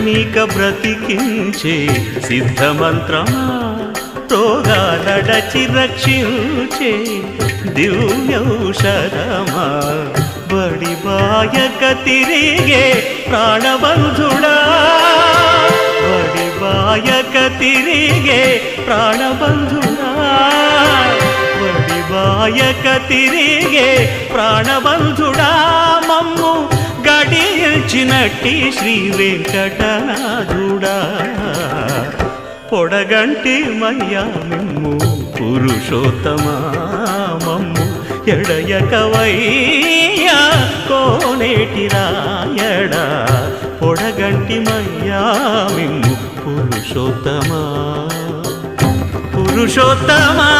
నీక బ్రతికించే సిద్ధమంత్రమా రోగాలడచి రక్షించే దివ్యౌషధమా బడి బాయక తిరిగే ప్రాణబంధుడా బడి బాయక తిరిగే ప్రాణబంధుడా బడి బాయక తిరిగే ప్రాణబంధుడా మమ్ము గడిచినట్టి శ్రీ వెంకటనాథుడా పొడగంటి మయ్యా మిమ్ము పురుషోత్తమా మమ్ము ఎడయకవయ్యా కోనేటి రాయడా పొడగంటి మయ్యా మిమ్ము పురుషోత్తమా పురుషోత్తమా